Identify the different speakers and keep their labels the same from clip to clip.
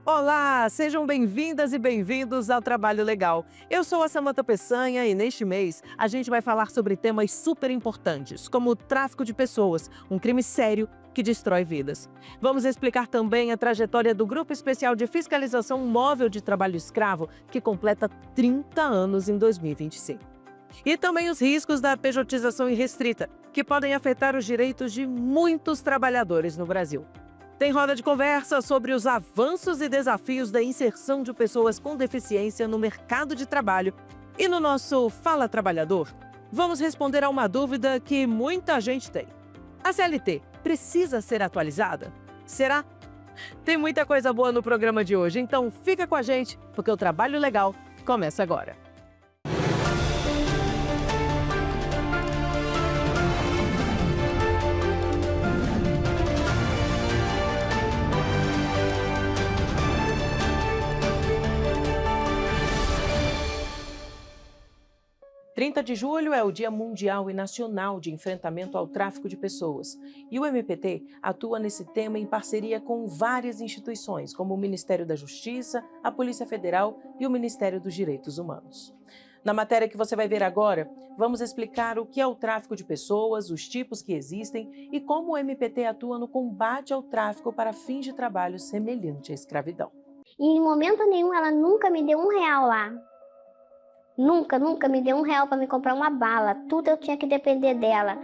Speaker 1: Olá, sejam bem-vindas e bem-vindos ao Trabalho Legal. Eu sou a Samanta Peçanha e neste mês a gente vai falar sobre temas super importantes, como o tráfico de pessoas, um crime sério que destrói vidas. Vamos explicar também a trajetória do Grupo Especial de Fiscalização Móvel de Trabalho Escravo, que completa 30 anos em 2025. E também os riscos da pejotização irrestrita, que podem afetar os direitos de muitos trabalhadores no Brasil. Tem roda de conversa sobre os avanços e desafios da inserção de pessoas com deficiência no mercado de trabalho. E no nosso Fala Trabalhador, vamos responder a uma dúvida que muita gente tem. A CLT precisa ser atualizada? Será? Tem muita coisa boa no programa de hoje, então fica com a gente, porque o Trabalho Legal começa agora. 30 de julho é o Dia Mundial e Nacional de Enfrentamento ao Tráfico de Pessoas. E o MPT atua nesse tema em parceria com várias instituições, como o Ministério da Justiça, a Polícia Federal e o Ministério dos Direitos Humanos. Na matéria que você vai ver agora, vamos explicar o que é o tráfico de pessoas, os tipos que existem e como o MPT atua no combate ao tráfico para fins de trabalho semelhante à escravidão.
Speaker 2: E em momento nenhum ela nunca me deu R$ 1 lá. Nunca me deu R$ 1 para me comprar uma bala. Tudo eu tinha que depender dela.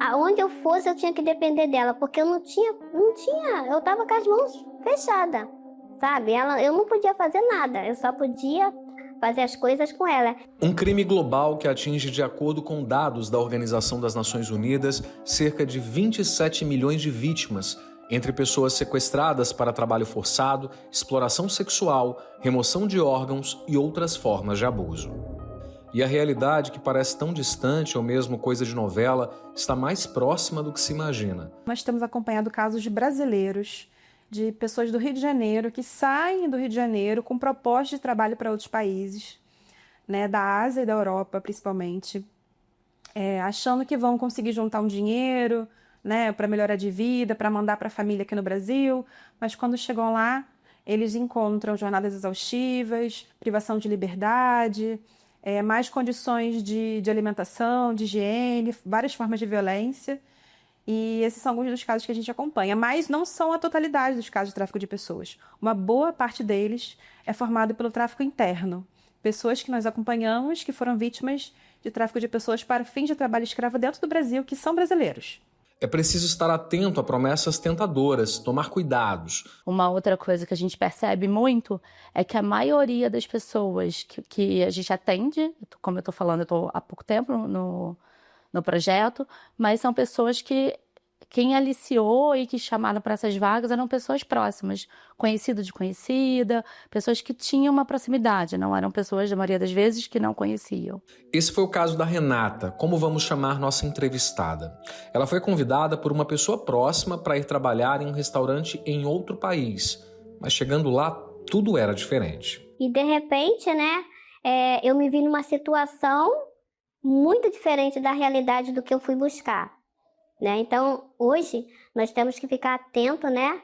Speaker 2: Aonde eu fosse eu tinha que depender dela, porque eu não tinha, eu tava com as mãos fechadas, sabe? Eu não podia fazer nada, eu só podia fazer as coisas com ela.
Speaker 3: Um crime global que atinge, de acordo com dados da Organização das Nações Unidas, cerca de 27 milhões de vítimas, entre pessoas sequestradas para trabalho forçado, exploração sexual, remoção de órgãos e outras formas de abuso. E a realidade, que parece tão distante ou mesmo coisa de novela, está mais próxima do que se imagina.
Speaker 4: Nós temos acompanhado casos de brasileiros, de pessoas do Rio de Janeiro, que saem do Rio de Janeiro com proposta de trabalho para outros países, né, da Ásia e da Europa principalmente, achando que vão conseguir juntar um dinheiro, né, para melhorar de vida, para mandar para a família aqui no Brasil, mas quando chegam lá, eles encontram jornadas exaustivas, privação de liberdade, mais condições de alimentação, de higiene, várias formas de violência. E esses são alguns dos casos que a gente acompanha, mas não são a totalidade dos casos de tráfico de pessoas. Uma boa parte deles é formado pelo tráfico interno. Pessoas que nós acompanhamos que foram vítimas de tráfico de pessoas para fins de trabalho escravo dentro do Brasil, que são brasileiros.
Speaker 3: É preciso estar atento a promessas tentadoras, tomar cuidados.
Speaker 5: Uma outra coisa que a gente percebe muito é que a maioria das pessoas que a gente atende, como eu estou falando, eu estou há pouco tempo no projeto, mas são pessoas que quem aliciou e que chamaram para essas vagas eram pessoas próximas, conhecido de conhecida, pessoas que tinham uma proximidade, não eram pessoas, na maioria das vezes, que não conheciam.
Speaker 3: Esse foi o caso da Renata, como vamos chamar nossa entrevistada. Ela foi convidada por uma pessoa próxima para ir trabalhar em um restaurante em outro país, mas chegando lá, tudo era diferente.
Speaker 2: E de repente, né, eu me vi numa situação muito diferente da realidade do que eu fui buscar. Né? Então, hoje, nós temos que ficar atento, né,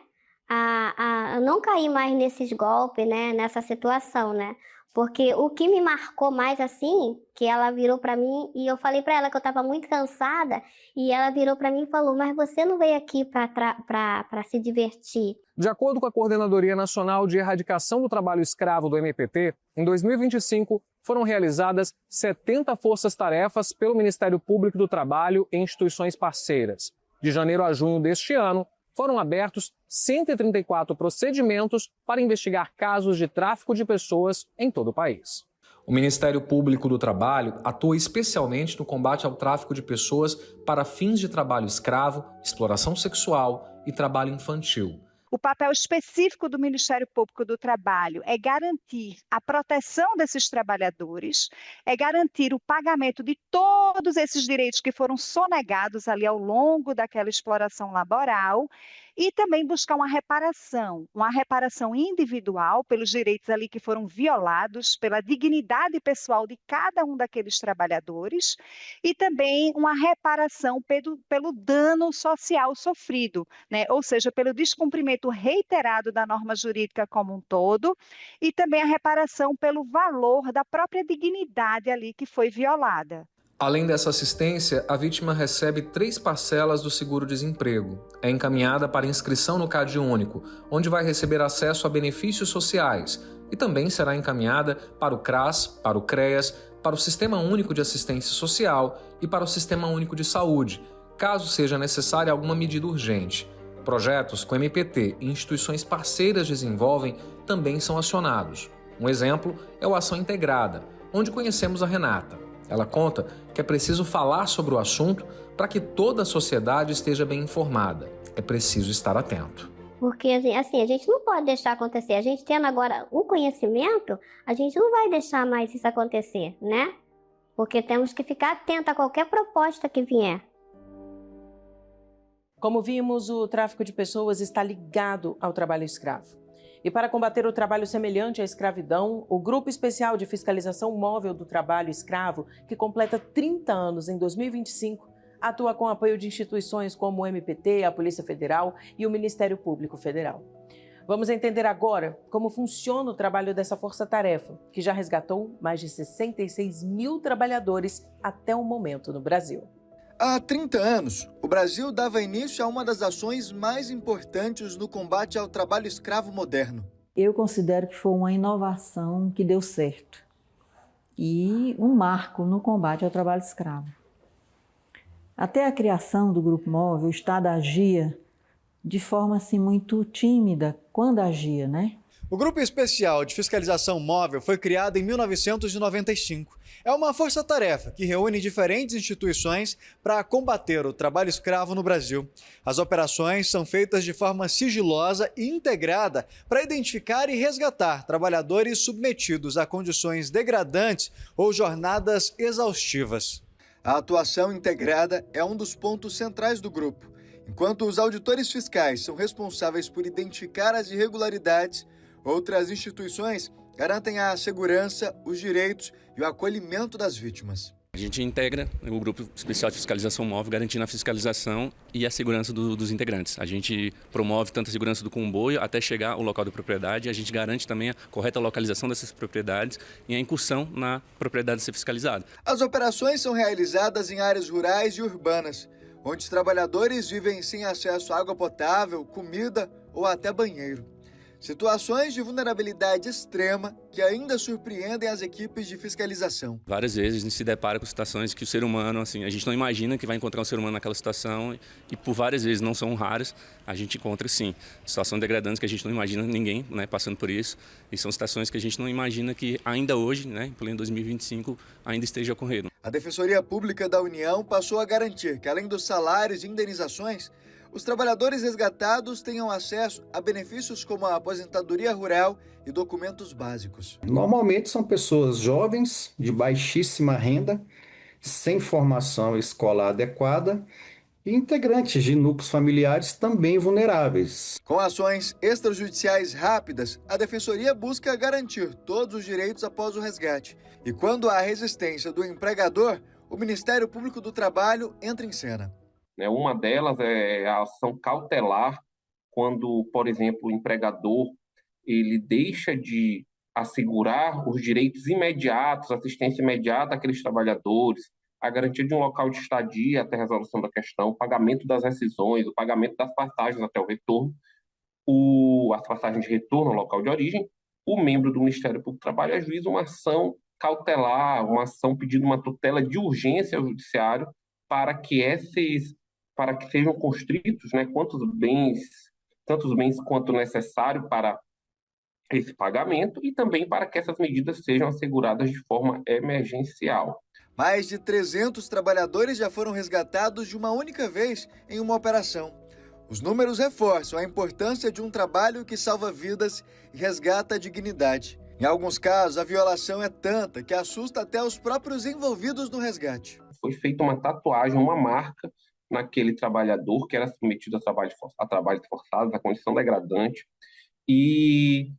Speaker 2: a não cair mais nesses golpes, né, nessa situação, né? Porque o que me marcou mais assim, que ela virou para mim e eu falei para ela que eu estava muito cansada e ela virou para mim e falou, mas você não veio aqui para se divertir?
Speaker 6: De acordo com a Coordenadoria Nacional de Erradicação do Trabalho Escravo do MPT, em 2025 foram realizadas 70 forças-tarefas pelo Ministério Público do Trabalho e instituições parceiras. De janeiro a junho deste ano, foram abertos 134 procedimentos para investigar casos de tráfico de pessoas em todo o país.
Speaker 3: O Ministério Público do Trabalho atua especialmente no combate ao tráfico de pessoas para fins de trabalho escravo, exploração sexual e trabalho infantil.
Speaker 7: O papel específico do Ministério Público do Trabalho é garantir a proteção desses trabalhadores, é garantir o pagamento de todos esses direitos que foram sonegados ali ao longo daquela exploração laboral e também buscar uma reparação individual pelos direitos ali que foram violados, pela dignidade pessoal de cada um daqueles trabalhadores, e também uma reparação pelo dano social sofrido, né? Ou seja, pelo descumprimento reiterado da norma jurídica como um todo, e também a reparação pelo valor da própria dignidade ali que foi violada.
Speaker 3: Além dessa assistência, a vítima recebe 3 parcelas do seguro-desemprego. É encaminhada para inscrição no Cade Único, onde vai receber acesso a benefícios sociais, e também será encaminhada para o CRAS, para o CREAS, para o Sistema Único de Assistência Social e para o Sistema Único de Saúde, caso seja necessária alguma medida urgente. Projetos que o MPT e instituições parceiras desenvolvem também são acionados. Um exemplo é o Ação Integrada, onde conhecemos a Renata. Ela conta que é preciso falar sobre o assunto para que toda a sociedade esteja bem informada. É preciso estar atento.
Speaker 2: Porque, assim, a gente não pode deixar acontecer. A gente tendo agora o conhecimento, a gente não vai deixar mais isso acontecer, né? Porque temos que ficar atento a qualquer proposta que vier.
Speaker 1: Como vimos, o tráfico de pessoas está ligado ao trabalho escravo. E para combater o trabalho semelhante à escravidão, o Grupo Especial de Fiscalização Móvel do Trabalho Escravo, que completa 30 anos em 2025, atua com apoio de instituições como o MPT, a Polícia Federal e o Ministério Público Federal. Vamos entender agora como funciona o trabalho dessa força-tarefa, que já resgatou mais de 66 mil trabalhadores até o momento no Brasil.
Speaker 8: Há 30 anos, o Brasil dava início a uma das ações mais importantes no combate ao trabalho escravo moderno.
Speaker 9: Eu considero que foi uma inovação que deu certo e um marco no combate ao trabalho escravo. Até a criação do Grupo Móvel, o Estado agia de forma assim, muito tímida quando agia, né?
Speaker 8: O Grupo Especial de Fiscalização Móvel foi criado em 1995. É uma força-tarefa que reúne diferentes instituições para combater o trabalho escravo no Brasil. As operações são feitas de forma sigilosa e integrada para identificar e resgatar trabalhadores submetidos a condições degradantes ou jornadas exaustivas. A atuação integrada é um dos pontos centrais do grupo. Enquanto os auditores fiscais são responsáveis por identificar as irregularidades, outras instituições garantem a segurança, os direitos e o acolhimento das vítimas.
Speaker 10: A gente integra o Grupo Especial de Fiscalização Móvel, garantindo a fiscalização e a segurança dos integrantes. A gente promove tanto a segurança do comboio até chegar ao local da propriedade. A gente garante também a correta localização dessas propriedades e a incursão na propriedade a ser fiscalizada.
Speaker 8: As operações são realizadas em áreas rurais e urbanas, onde os trabalhadores vivem sem acesso à água potável, comida ou até banheiro. Situações de vulnerabilidade extrema que ainda surpreendem as equipes de fiscalização.
Speaker 10: Várias vezes a gente se depara com situações que o ser humano, assim, a gente não imagina que vai encontrar um ser humano naquela situação e por várias vezes, não são raras, a gente encontra sim. Situações degradantes que a gente não imagina ninguém, né, passando por isso. E são situações que a gente não imagina que ainda hoje, né, em pleno 2025, ainda esteja ocorrendo.
Speaker 8: A Defensoria Pública da União passou a garantir que, além dos salários e indenizações, os trabalhadores resgatados tenham acesso a benefícios como a aposentadoria rural e documentos básicos.
Speaker 11: Normalmente são pessoas jovens, de baixíssima renda, sem formação escolar adequada e integrantes de núcleos familiares também vulneráveis.
Speaker 8: Com ações extrajudiciais rápidas, a Defensoria busca garantir todos os direitos após o resgate. E quando há resistência do empregador, o Ministério Público do Trabalho entra em cena.
Speaker 12: Uma delas é a ação cautelar, quando, por exemplo, o empregador ele deixa de assegurar os direitos imediatos, assistência imediata àqueles trabalhadores, a garantia de um local de estadia até a resolução da questão, o pagamento das rescisões, o pagamento das passagens até o retorno, as passagens de retorno ao local de origem. O membro do Ministério Público do Trabalho ajuiza uma ação cautelar, uma ação pedindo uma tutela de urgência ao judiciário para que sejam constritos, né, tantos bens quanto necessário para esse pagamento e também para que essas medidas sejam asseguradas de forma emergencial.
Speaker 8: Mais de 300 trabalhadores já foram resgatados de uma única vez em uma operação. Os números reforçam a importância de um trabalho que salva vidas e resgata a dignidade. Em alguns casos, a violação é tanta que assusta até os próprios envolvidos no resgate.
Speaker 12: Foi feita uma tatuagem, uma marca naquele trabalhador que era submetido a trabalho forçado, a condição degradante, e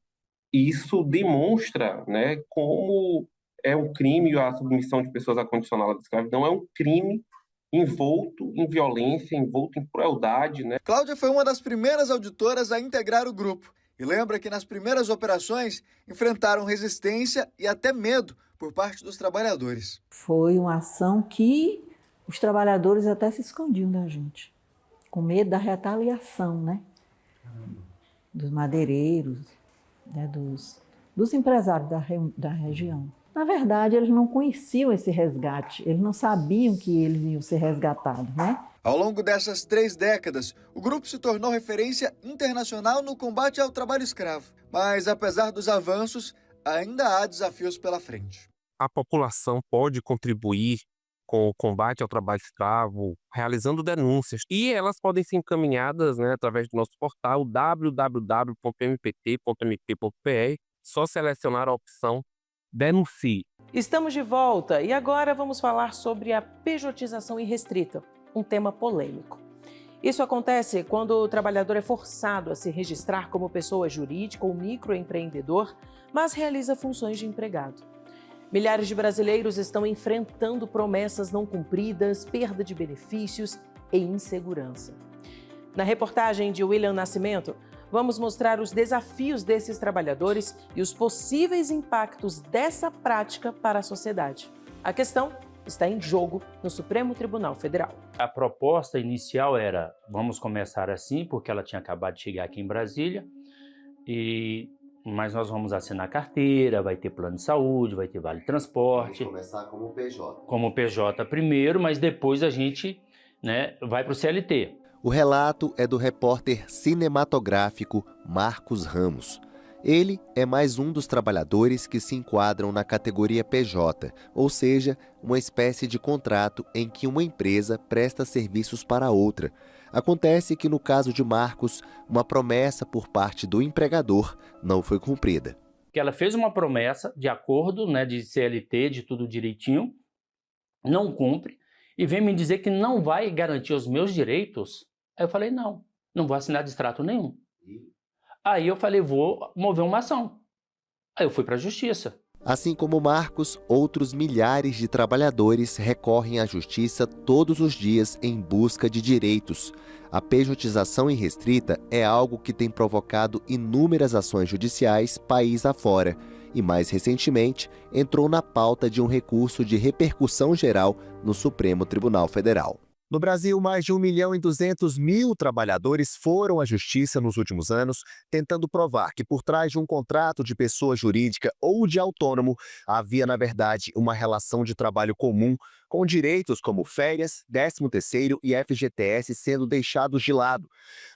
Speaker 12: isso demonstra, né, como é um crime a submissão de pessoas à condicional de escravidão, é um crime envolto em violência, envolto em crueldade, né?
Speaker 8: Cláudia foi uma das primeiras auditoras a integrar o grupo e lembra que nas primeiras operações enfrentaram resistência e até medo por parte dos trabalhadores.
Speaker 9: Foi uma ação que os trabalhadores até se escondiam da gente, com medo da retaliação, né? Dos madeireiros, né? Dos empresários da região. Na verdade, eles não conheciam esse resgate, eles não sabiam que eles iam ser resgatados, né?
Speaker 8: Ao longo dessas 3 décadas, o grupo se tornou referência internacional no combate ao trabalho escravo. Mas, apesar dos avanços, ainda há desafios pela frente.
Speaker 13: A população pode contribuir com o combate ao trabalho escravo, realizando denúncias. E elas podem ser encaminhadas, né, através do nosso portal www.mpt.mp.br. Só selecionar a opção Denuncie.
Speaker 1: Estamos de volta e agora vamos falar sobre a pejotização irrestrita, um tema polêmico. Isso acontece quando o trabalhador é forçado a se registrar como pessoa jurídica ou microempreendedor, mas realiza funções de empregado. Milhares de brasileiros estão enfrentando promessas não cumpridas, perda de benefícios e insegurança. Na reportagem de William Nascimento, vamos mostrar os desafios desses trabalhadores e os possíveis impactos dessa prática para a sociedade. A questão está em jogo no Supremo Tribunal Federal.
Speaker 14: A proposta inicial era, vamos começar assim, porque ela tinha acabado de chegar aqui em Brasília, mas nós vamos assinar carteira, vai ter plano de saúde, vai ter vale transporte.
Speaker 15: Vamos começar como PJ.
Speaker 14: Como PJ primeiro, mas depois a gente, né, vai para o CLT.
Speaker 15: O relato é do repórter cinematográfico Marcos Ramos. Ele é mais um dos trabalhadores que se enquadram na categoria PJ, ou seja, uma espécie de contrato em que uma empresa presta serviços para outra. Acontece que no caso de Marcos, uma promessa por parte do empregador não foi cumprida.
Speaker 14: Que ela fez uma promessa de acordo, né, de CLT, de tudo direitinho, não cumpre, e vem me dizer que não vai garantir os meus direitos. Aí eu falei, não vou assinar distrato nenhum. Aí eu falei, vou mover uma ação. Aí eu fui para a justiça.
Speaker 15: Assim como Marcos, outros milhares de trabalhadores recorrem à justiça todos os dias em busca de direitos. A pejotização irrestrita é algo que tem provocado inúmeras ações judiciais país afora e, mais recentemente, entrou na pauta de um recurso de repercussão geral no Supremo Tribunal Federal. No Brasil, mais de 1.200.000 trabalhadores foram à justiça nos últimos anos, tentando provar que por trás de um contrato de pessoa jurídica ou de autônomo, havia, na verdade, uma relação de trabalho comum, com direitos como férias, 13º e FGTS sendo deixados de lado.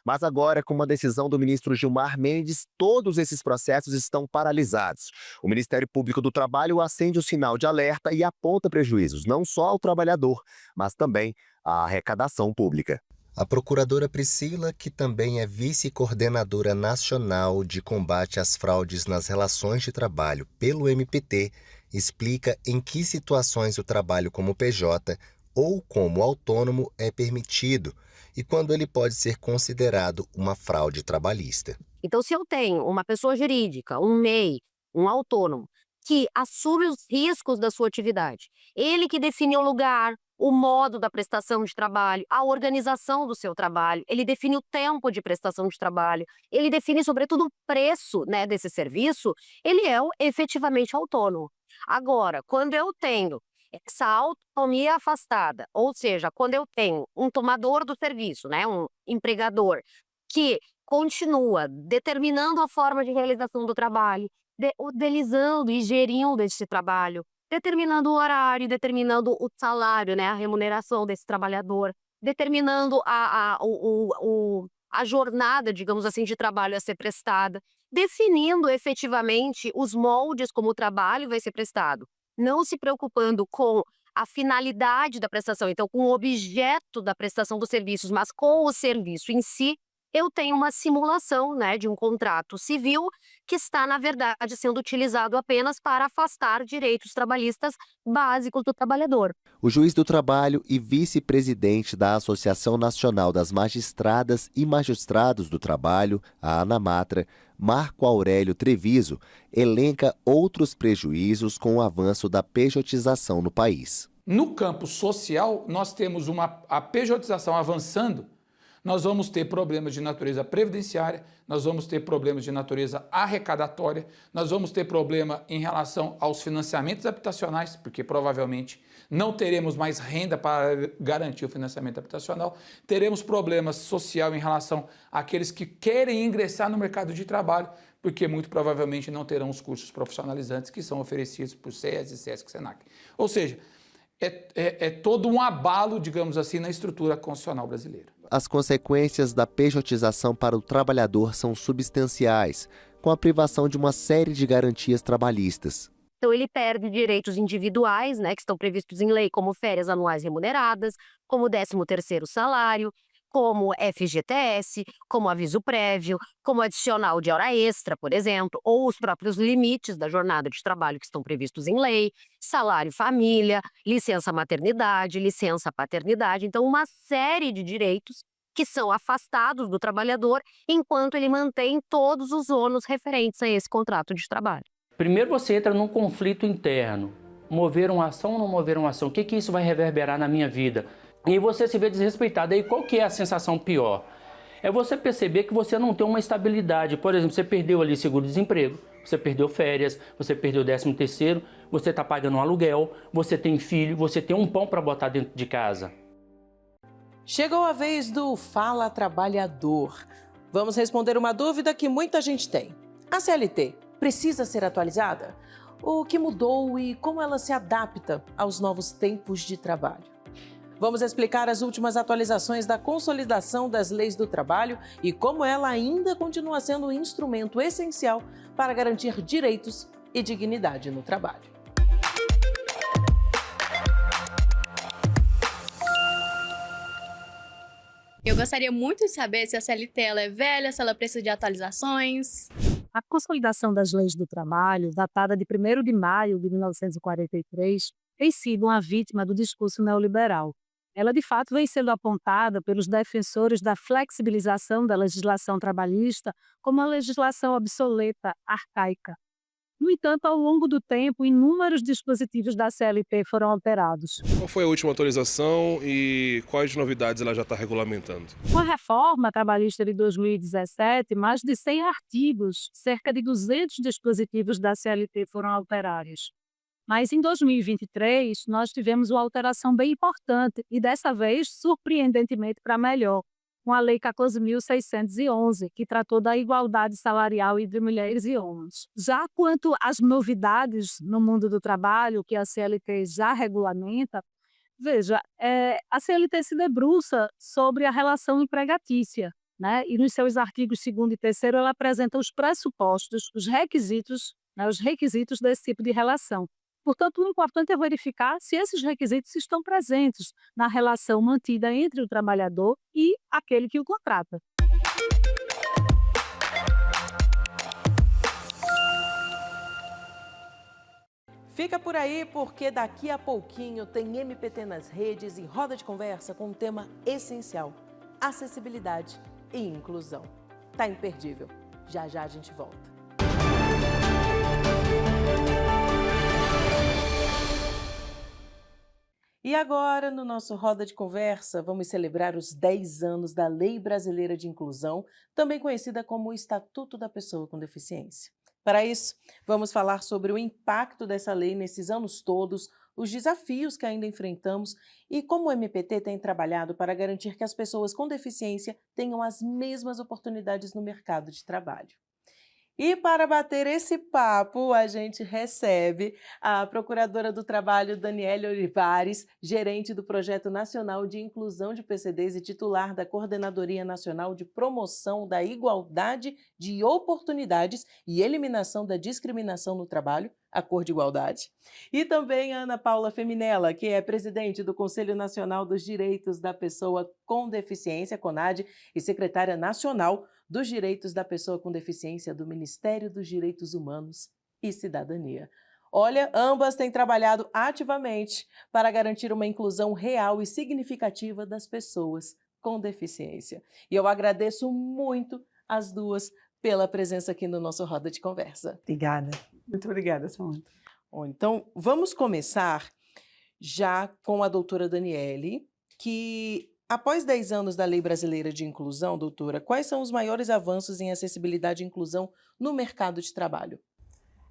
Speaker 15: Mas agora, com uma decisão do ministro Gilmar Mendes, todos esses processos estão paralisados. O Ministério Público do Trabalho acende o sinal de alerta e aponta prejuízos não só ao trabalhador, mas também à arrecadação pública. A procuradora Priscila, que também é vice-coordenadora nacional de combate às fraudes nas relações de trabalho pelo MPT, explica em que situações o trabalho como PJ ou como autônomo é permitido e quando ele pode ser considerado uma fraude trabalhista.
Speaker 16: Então, se eu tenho uma pessoa jurídica, um MEI, um autônomo, que assume os riscos da sua atividade, ele que define o lugar, o modo da prestação de trabalho, a organização do seu trabalho, ele define o tempo de prestação de trabalho, ele define, sobretudo, o preço, né, desse serviço, ele é efetivamente autônomo. Agora, quando eu tenho essa autonomia afastada, ou seja, quando eu tenho um tomador do serviço, né, um empregador, que continua determinando a forma de realização do trabalho, utilizando e gerindo esse trabalho, determinando o horário, determinando o salário, né, a remuneração desse trabalhador, determinando a jornada, digamos assim, de trabalho a ser prestada, definindo efetivamente os moldes como o trabalho vai ser prestado, não se preocupando com a finalidade da prestação, então com o objeto da prestação dos serviços, mas com o serviço em si, eu tenho uma simulação, né, de um contrato civil que está, na verdade, sendo utilizado apenas para afastar direitos trabalhistas básicos do trabalhador.
Speaker 15: O juiz do trabalho e vice-presidente da Associação Nacional das Magistradas e Magistrados do Trabalho, a ANAMATRA, Marco Aurélio Treviso, elenca outros prejuízos com o avanço da pejotização no país.
Speaker 17: No campo social, nós temos a pejotização avançando. Nós vamos ter problemas de natureza previdenciária, nós vamos ter problemas de natureza arrecadatória, nós vamos ter problema em relação aos financiamentos habitacionais, porque provavelmente não teremos mais renda para garantir o financiamento habitacional, teremos problemas social em relação àqueles que querem ingressar no mercado de trabalho, porque muito provavelmente não terão os cursos profissionalizantes que são oferecidos por SESI, SESC e SENAC. Ou seja, é todo um abalo, digamos assim, na estrutura constitucional brasileira.
Speaker 15: As consequências da pejotização para o trabalhador são substanciais, com a privação de uma série de garantias trabalhistas.
Speaker 16: Então ele perde direitos individuais, né, que estão previstos em lei, como férias anuais remuneradas, como 13º salário, como FGTS, como aviso prévio, como adicional de hora extra, por exemplo, ou os próprios limites da jornada de trabalho que estão previstos em lei, salário família, licença maternidade, licença paternidade. Então, uma série de direitos que são afastados do trabalhador enquanto ele mantém todos os ônus referentes a esse contrato de trabalho.
Speaker 14: Primeiro você entra num conflito interno. Mover uma ação ou não mover uma ação? O que isso vai reverberar na minha vida? E você se vê desrespeitado. Aí qual que é a sensação pior? É você perceber que você não tem uma estabilidade. Por exemplo, você perdeu ali seguro-desemprego, você perdeu férias, você perdeu 13º, você está pagando um aluguel, você tem filho, você tem um pão para botar dentro de casa.
Speaker 1: Chegou a vez do Fala Trabalhador. Vamos responder uma dúvida que muita gente tem. A CLT precisa ser atualizada? O que mudou e como ela se adapta aos novos tempos de trabalho? Vamos explicar as últimas atualizações da consolidação das leis do trabalho e como ela ainda continua sendo um instrumento essencial para garantir direitos e dignidade no trabalho.
Speaker 18: Eu gostaria muito de saber se a CLT ela é velha, se ela precisa de atualizações.
Speaker 19: A consolidação das leis do trabalho, datada de 1º de maio de 1943, tem sido uma vítima do discurso neoliberal. Ela, de fato, vem sendo apontada pelos defensores da flexibilização da legislação trabalhista como uma legislação obsoleta, arcaica. No entanto, ao longo do tempo, inúmeros dispositivos da CLT foram alterados.
Speaker 20: Qual foi a última atualização e quais novidades ela já está regulamentando?
Speaker 19: Com a reforma trabalhista de 2017, mais de 100 artigos, cerca de 200 dispositivos da CLT foram alterados. Mas em 2023, nós tivemos uma alteração bem importante e dessa vez, surpreendentemente, para melhor, com a Lei 14.611, que tratou da igualdade salarial entre mulheres e homens. Já quanto às novidades no mundo do trabalho, que a CLT já regulamenta, veja, a CLT se debruça sobre a relação empregatícia, né? E nos seus artigos 2º e 3º, ela apresenta os pressupostos, os requisitos desse tipo de relação. Portanto, o importante é verificar se esses requisitos estão presentes na relação mantida entre o trabalhador e aquele que o contrata.
Speaker 1: Fica por aí porque daqui a pouquinho tem MPT nas redes e roda de conversa com um tema essencial: acessibilidade e inclusão. Tá imperdível. Já já a gente volta. E agora, no nosso Roda de Conversa, vamos celebrar os 10 anos da Lei Brasileira de Inclusão, também conhecida como o Estatuto da Pessoa com Deficiência. Para isso, vamos falar sobre o impacto dessa lei nesses anos todos, os desafios que ainda enfrentamos e como o MPT tem trabalhado para garantir que as pessoas com deficiência tenham as mesmas oportunidades no mercado de trabalho. E para bater esse papo, a gente recebe a Procuradora do Trabalho, Daniele Olivares, gerente do Projeto Nacional de Inclusão de PCDs e titular da Coordenadoria Nacional de Promoção da Igualdade de Oportunidades e Eliminação da Discriminação no Trabalho, a Cor de Igualdade. E também a Ana Paula Feminella, que é presidente do Conselho Nacional dos Direitos da Pessoa com Deficiência, CONAD, e secretária nacional dos Direitos da Pessoa com Deficiência do Ministério dos Direitos Humanos e Cidadania. Olha, ambas têm trabalhado ativamente para garantir uma inclusão real e significativa das pessoas com deficiência. E eu agradeço muito as duas pela presença aqui no nosso Roda de Conversa.
Speaker 21: Obrigada. Muito obrigada, Samanta.
Speaker 1: Bom, então, vamos começar já com a doutora Daniele, que após 10 anos da Lei Brasileira de Inclusão, doutora, quais são os maiores avanços em acessibilidade e inclusão no mercado de trabalho?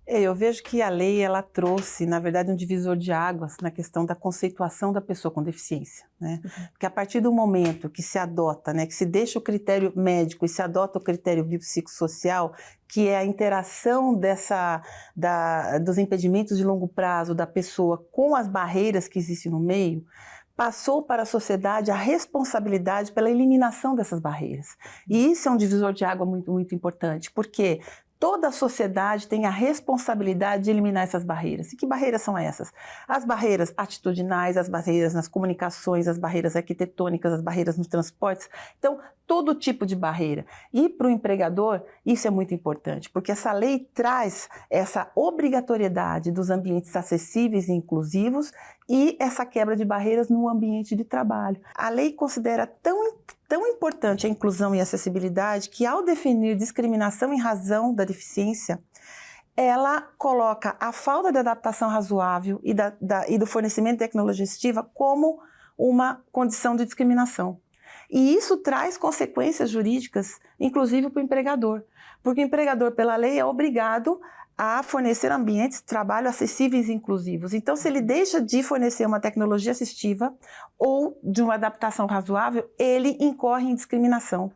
Speaker 21: Eu vejo que a lei ela trouxe, na verdade, um divisor de águas na questão da conceituação da pessoa com deficiência, né? Porque a partir do momento que se adota, né, que se deixa o critério médico e se adota o critério biopsicossocial, que é a interação dos impedimentos de longo prazo da pessoa com as barreiras que existem no meio, passou para a sociedade a responsabilidade pela eliminação dessas barreiras. E isso é um divisor de água muito, muito importante, porque toda a sociedade tem a responsabilidade de eliminar essas barreiras. E que barreiras são essas? As barreiras atitudinais, as barreiras nas comunicações, as barreiras arquitetônicas, as barreiras nos transportes. Então, todo tipo de barreira. E para o empregador, isso é muito importante, porque essa lei traz essa obrigatoriedade dos ambientes acessíveis e inclusivos e essa quebra de barreiras no ambiente de trabalho. A lei considera tão importante a inclusão e a acessibilidade que, ao definir discriminação em razão da deficiência, ela coloca a falta de adaptação razoável e do fornecimento de tecnologia assistiva como uma condição de discriminação. E isso traz consequências jurídicas, inclusive para o empregador, porque o empregador, pela lei, é obrigado a fornecer ambientes de trabalho acessíveis e inclusivos. Então, se ele deixa de fornecer uma tecnologia assistiva ou de uma adaptação razoável, ele incorre em discriminação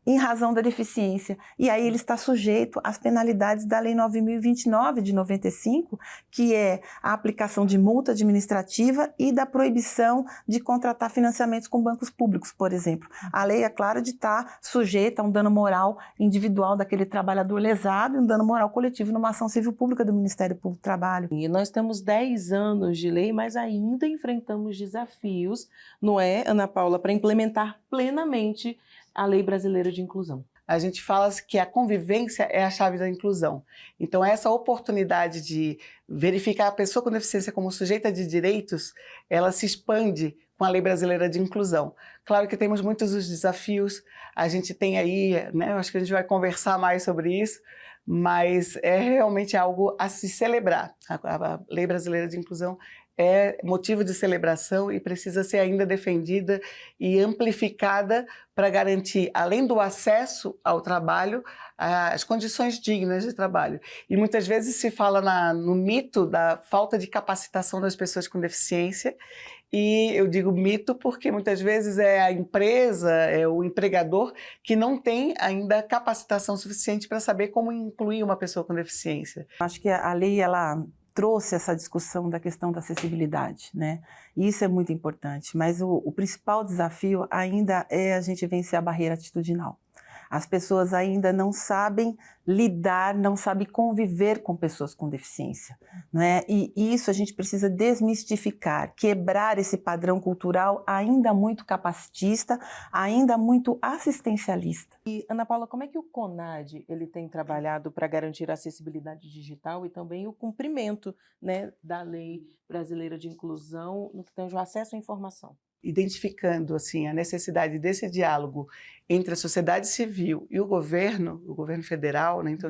Speaker 21: em razão da deficiência. E aí ele está sujeito às penalidades da Lei 9.029 de 95, que é a aplicação de multa administrativa e da proibição de contratar financiamentos com bancos públicos, por exemplo. A lei, é claro, de estar sujeita a um dano moral individual daquele trabalhador lesado e um dano moral coletivo numa ação civil pública do Ministério Público do Trabalho.
Speaker 1: E nós temos 10 anos de lei, mas ainda enfrentamos desafios, não é, Ana Paula, para implementar plenamente a Lei Brasileira de Inclusão.
Speaker 21: A gente fala que a convivência é a chave da inclusão. Então, essa oportunidade de verificar a pessoa com deficiência como sujeita de direitos, ela se expande com a Lei Brasileira de Inclusão. Claro que temos muitos os desafios, a gente tem aí, né, eu acho que a gente vai conversar mais sobre isso, mas é realmente algo a se celebrar. A Lei Brasileira de Inclusão é motivo de celebração e precisa ser ainda defendida e amplificada para garantir, além do acesso ao trabalho, as condições dignas de trabalho. E muitas vezes se fala no mito da falta de capacitação das pessoas com deficiência, e eu digo mito porque muitas vezes é a empresa, é o empregador que não tem ainda capacitação suficiente para saber como incluir uma pessoa com deficiência. Acho que a lei, ela trouxe essa discussão da questão da acessibilidade, né? E isso é muito importante, mas o principal desafio ainda é a gente vencer a barreira atitudinal. As pessoas ainda não sabem lidar, não sabem conviver com pessoas com deficiência, né? E isso a gente precisa desmistificar, quebrar esse padrão cultural ainda muito capacitista, ainda muito assistencialista.
Speaker 1: E, Ana Paula, como é que o CONAD ele tem trabalhado para garantir a acessibilidade digital e também o cumprimento, né, da Lei Brasileira de Inclusão no que tange ao acesso à informação?
Speaker 21: Identificando assim a necessidade desse diálogo entre a sociedade civil e o governo federal, né? Então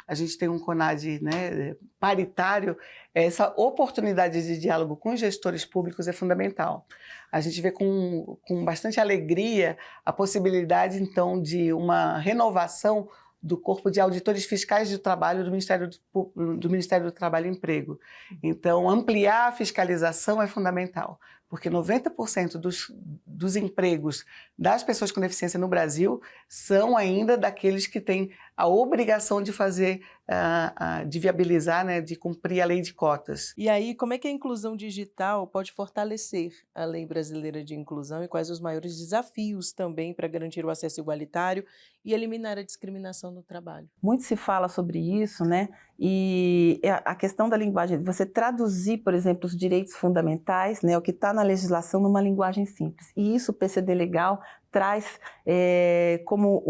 Speaker 21: a gente tem um CONAD, né, paritário, essa oportunidade de diálogo com os gestores públicos é fundamental. A gente vê com bastante alegria a possibilidade então de uma renovação do Corpo de Auditores Fiscais de Trabalho do Ministério do Trabalho e Emprego. Então, ampliar a fiscalização é fundamental, porque 90% dos empregos das pessoas com deficiência no Brasil são ainda daqueles que têm
Speaker 4: a obrigação de fazer, de viabilizar, né, de cumprir a lei de cotas.
Speaker 1: E aí, como é que a inclusão digital pode fortalecer a Lei Brasileira de Inclusão e quais os maiores desafios também para garantir o acesso igualitário e eliminar a discriminação no trabalho?
Speaker 21: Muito se fala sobre isso, né? E a questão da linguagem, você traduzir, por exemplo, os direitos fundamentais, né, o que está na legislação numa linguagem simples. E isso o PCD Legal traz como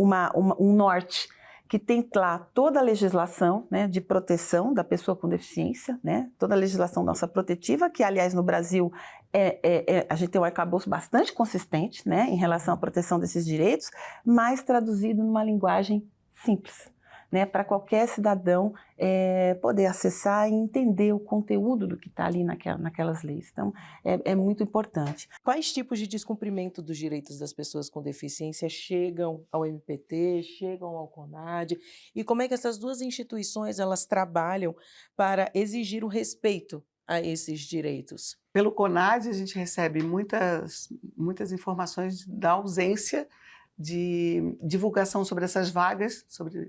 Speaker 21: um norte, que tem lá toda a legislação, né, de proteção da pessoa com deficiência, né, toda a legislação nossa protetiva, que aliás no Brasil a gente tem um arcabouço bastante consistente, né, em relação à proteção desses direitos, mas traduzido numa linguagem simples, né, para qualquer cidadão poder acessar e entender o conteúdo do que está ali naquelas leis. Então, é muito importante.
Speaker 1: Quais tipos de descumprimento dos direitos das pessoas com deficiência chegam ao MPT, chegam ao CONAD? E como é que essas duas instituições elas trabalham para exigir o respeito a esses direitos?
Speaker 4: Pelo CONAD, a gente recebe muitas informações da ausência de divulgação sobre essas vagas,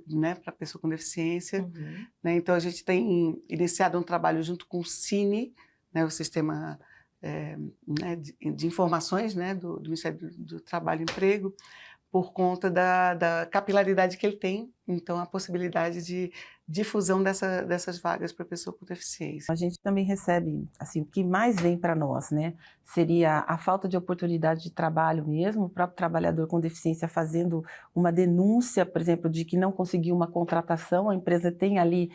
Speaker 4: né, para pessoa com deficiência. Né? Então, a gente tem iniciado um trabalho junto com o Cine, né, o Sistema né, de Informações, né, do Ministério do Trabalho e Emprego, por conta da capilaridade que ele tem, então a possibilidade de difusão dessas vagas para pessoa com deficiência.
Speaker 21: A gente também recebe, assim, o que mais vem para nós, né, seria a falta de oportunidade de trabalho mesmo, o próprio trabalhador com deficiência fazendo uma denúncia, por exemplo, de que não conseguiu uma contratação, a empresa tem ali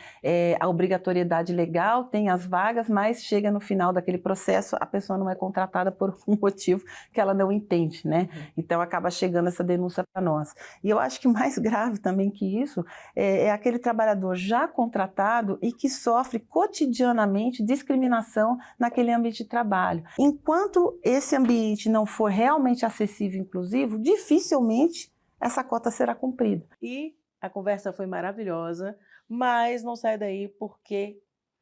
Speaker 21: a obrigatoriedade legal, tem as vagas, mas chega no final daquele processo, a pessoa não é contratada por um motivo que ela não entende, né? Então acaba chegando essa denúncia para nós. E eu acho que mais grave também que isso é aquele trabalhador já contratado e que sofre cotidianamente discriminação naquele ambiente de trabalho. Enquanto esse ambiente não for realmente acessível e inclusivo, dificilmente essa cota será cumprida.
Speaker 1: E a conversa foi maravilhosa, mas não sai daí porque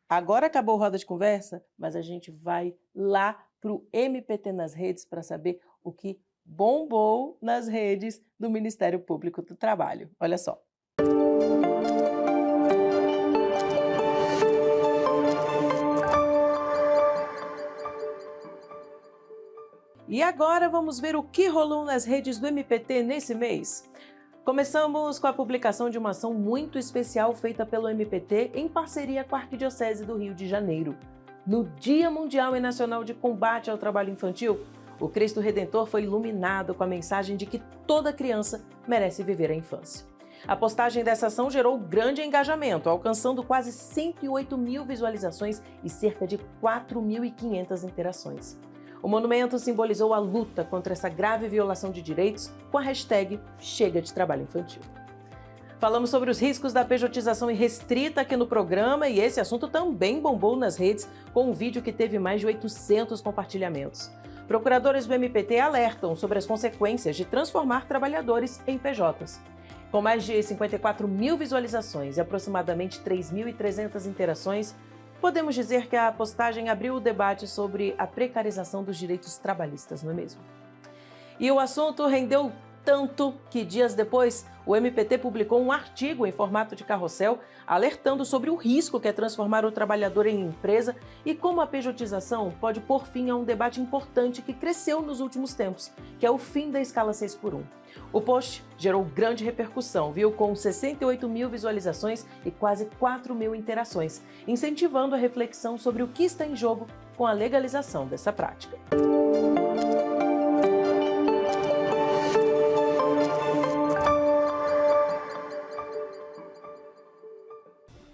Speaker 1: agora acabou a roda de conversa, mas a gente vai lá para o MPT nas redes para saber o que bombou nas redes do Ministério Público do Trabalho. Olha só. E agora vamos ver o que rolou nas redes do MPT nesse mês. Começamos com a publicação de uma ação muito especial feita pelo MPT em parceria com a Arquidiocese do Rio de Janeiro. No Dia Mundial e Nacional de Combate ao Trabalho Infantil, o Cristo Redentor foi iluminado com a mensagem de que toda criança merece viver a infância. A postagem dessa ação gerou grande engajamento, alcançando quase 108 mil visualizações e cerca de 4.500 interações. O monumento simbolizou a luta contra essa grave violação de direitos com a hashtag Chega de Trabalho Infantil. Falamos sobre os riscos da pejotização irrestrita aqui no programa e esse assunto também bombou nas redes com um vídeo que teve mais de 800 compartilhamentos. Procuradores do MPT alertam sobre as consequências de transformar trabalhadores em PJs. Com mais de 54 mil visualizações e aproximadamente 3.300 interações, podemos dizer que a postagem abriu o debate sobre a precarização dos direitos trabalhistas, não é mesmo? E o assunto rendeu tanto que dias depois o MPT publicou um artigo em formato de carrossel alertando sobre o risco que é transformar o trabalhador em empresa e como a pejotização pode pôr fim a um debate importante que cresceu nos últimos tempos, que é o fim da escala 6x1. O post gerou grande repercussão, viu, com 68 mil visualizações e quase 4 mil interações, incentivando a reflexão sobre o que está em jogo com a legalização dessa prática.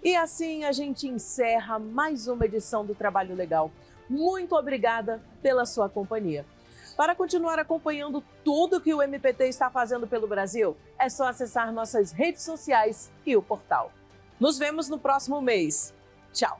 Speaker 1: E assim a gente encerra mais uma edição do Trabalho Legal. Muito obrigada pela sua companhia. Para continuar acompanhando tudo que o MPT está fazendo pelo Brasil, é só acessar nossas redes sociais e o portal. Nos vemos no próximo mês. Tchau!